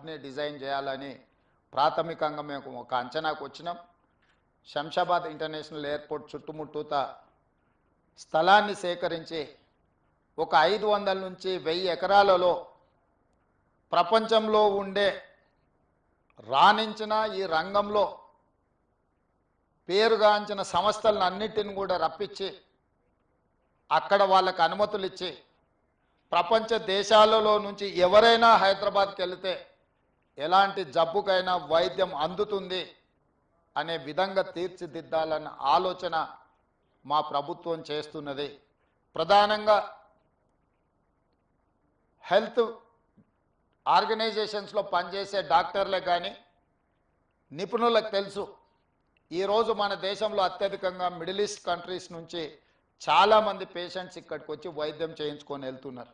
హబ్ని design చేయాలని ప్రాథమికంగా మేము ఒక అంచనాకు వచ్చినాం. శంషాబాద్ ఇంటర్నేషనల్ ఎయిర్పోర్ట్ చుట్టుముట్టూత స్థలాన్ని సేకరించి ఒక 500 నుంచి 1000 ఎకరాలలో ప్రపంచంలో ఉండే రాణించిన ఈ రంగంలో పేరుగాంచిన సంస్థలను అన్నిటిని కూడా రప్పించి అక్కడ వాళ్ళకు అనుమతులు ఇచ్చి ప్రపంచ దేశాలలో నుంచి ఎవరైనా హైదరాబాద్కి వెళితే ఎలాంటి జబ్బుకైనా వైద్యం అందుతుంది అనే విధంగా తీర్చిదిద్దాలన్న ఆలోచన మా ప్రభుత్వం చేస్తున్నది. ప్రధానంగా హెల్త్ ఆర్గనైజేషన్స్లో పనిచేసే డాక్టర్లే కానీ నిపుణులకు తెలుసు, ఈరోజు మన దేశంలో అత్యధికంగా మిడిల్ ఈస్ట్ కంట్రీస్ నుంచి చాలామంది పేషెంట్స్ ఇక్కడికి వచ్చి వైద్యం చేయించుకొని వెళ్తున్నారు.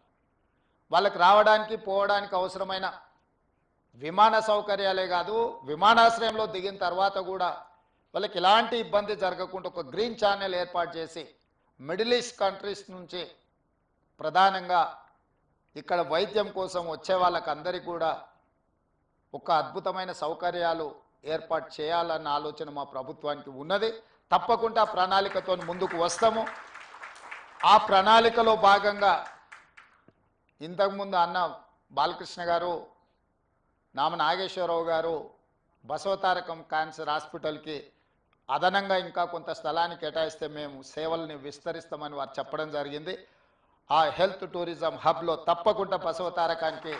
వాళ్ళకి రావడానికి పోవడానికి అవసరమైన విమాన సౌకర్యాలే కాదు, విమానాశ్రయంలో దిగిన తర్వాత కూడా వాళ్ళకి ఎలాంటి ఇబ్బంది జరగకుండా ఒక గ్రీన్ ఛానల్ ఏర్పాటు చేసి మిడిల్ ఈస్ట్ కంట్రీస్ నుంచి ప్రధానంగా ఇక్కడ వైద్యం కోసం వచ్చే వాళ్ళకందరికీ కూడా ఒక అద్భుతమైన సౌకర్యాలు ఏర్పాటు చేయాలన్న ఆలోచన మా ప్రభుత్వానికి ఉన్నది. తప్పకుండా ప్రణాళికతో ముందుకు వస్తాము. ఆ ప్రణాళికలో భాగంగా ఇంతకుముందు అన్న బాలకృష్ణ గారు, నామ నాగేశ్వరరావు గారు బసవతారకం క్యాన్సర్ హాస్పిటల్కి అదనంగా ఇంకా కొంత స్థలాన్ని కేటాయిస్తే మేము సేవల్ని విస్తరిస్తామని వారు చెప్పడం జరిగింది. ఆ హెల్త్ టూరిజం హబ్లో తప్పకుండా బసవతారకానికి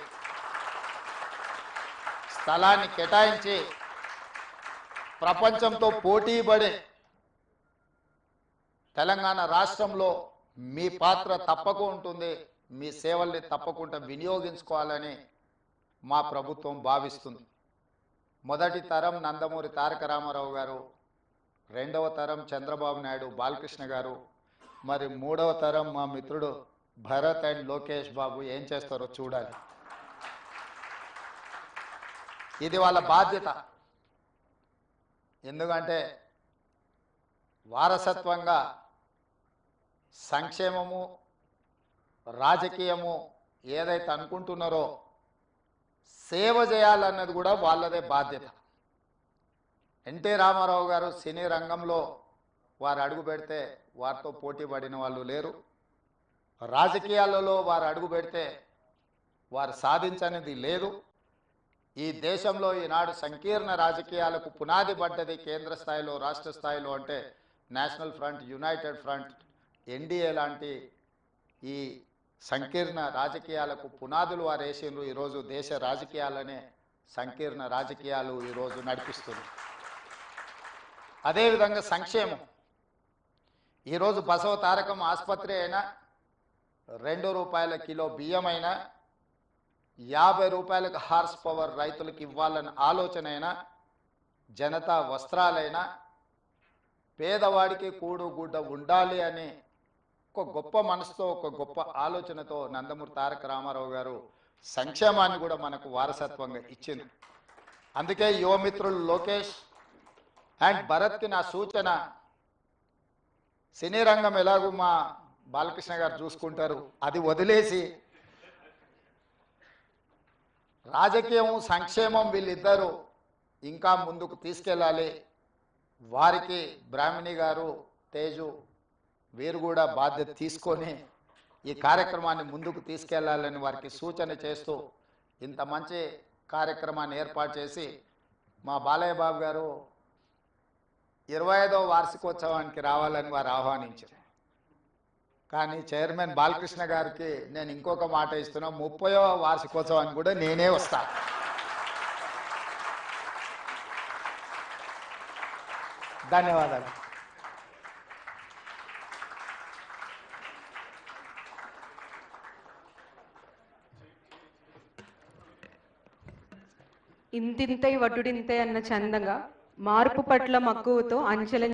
స్థలాన్ని కేటాయించి ప్రపంచంతో పోటీపడే తెలంగాణ రాష్ట్రంలో మీ పాత్ర తప్పకుండా ఉంటుంది, మీ సేవల్ని తప్పకుండా వినియోగించుకోవాలని మా ప్రభుత్వం భావిస్తుంది. మొదటి తరం నందమూరి తారక రామారావు గారు, రెండవ తరం చంద్రబాబు నాయుడు బాలకృష్ణ గారు, మరి మూడవ తరం మా మిత్రుడు భరత్ అండ్ లోకేష్ బాబు ఏం చేస్తారో చూడాలి. ఇది వాళ్ళ బాధ్యత. ఎందుకంటే వారసత్వంగా సంక్షేమము రాజకీయము ఏదైతే అనుకుంటున్నారో సేవ చేయాలన్నది కూడా వాళ్ళదే బాధ్యత. ఎన్టీ రామారావు గారు సినీ రంగంలో వారు అడుగు పెడితే వారితో పోటీ పడిన వాళ్ళు లేరు. రాజకీయాలలో వారు అడుగు పెడితే వారు సాధించనిది లేదు. ఈ దేశంలో ఈనాడు సంకీర్ణ రాజకీయాలకు పునాది పడ్డది కేంద్ర స్థాయిలో, రాష్ట్ర స్థాయిలో అంటే national front, United front, NDA లాంటి ఈ సంకీర్ణ రాజకీయాలకు పునాదులు వారు వేసిండ్రు. ఈరోజు దేశ రాజకీయాలనే సంకీర్ణ రాజకీయాలు ఈరోజు నడిపిస్తుంది. అదేవిధంగా సంక్షేమం. ఈరోజు బసవ తారకం ఆసుపత్రి అయినా, ₹2 కిలో బియ్యమైనా, 50 రూపాయలకు హార్స్ పవర్ రైతులకు ఇవ్వాలన్న ఆలోచన అయినా, జనతా వస్త్రాలైనా, పేదవాడికి కూడు గుడ్డ ఉండాలి అని ఒక గొప్ప మనసుతో, ఒక గొప్ప ఆలోచనతో నందమూరి తారక రామారావు గారు సంక్షేమాన్ని కూడా మనకు వారసత్వంగా ఇచ్చింది. అందుకే యువమిత్రులు లోకేష్ అండ్ భరత్కి నా సూచన, సినీ రంగం ఎలాగూ మా బాలకృష్ణ గారు చూసుకుంటారు, అది వదిలేసి రాజకీయం సంక్షేమం వీళ్ళిద్దరూ ఇంకా ముందుకు తీసుకెళ్ళాలి. వారికి బ్రాహ్మణి గారు, తేజు వీరు కూడా బాధ్యత తీసుకొని ఈ కార్యక్రమాన్ని ముందుకు తీసుకెళ్లాలని వారికి సూచన చేస్తూ ఇంత మంచి కార్యక్రమాన్ని ఏర్పాటు చేసి మా బాలయ్య బాబు గారు 25వ వార్షికోత్సవానికి రావాలని వారు ఆహ్వానించారు. కానీ చైర్మన్ బాలకృష్ణ గారికి నేను ఇంకొక మాట ఇస్తున్నా, 30వ వార్షికోత్సవానికి కూడా నేనే వస్తా. ధన్యవాదాలు. ఇంతింతై వడ్డుడింతై అన్న చందంగా మార్పు పట్ల మక్కువతో అంచెల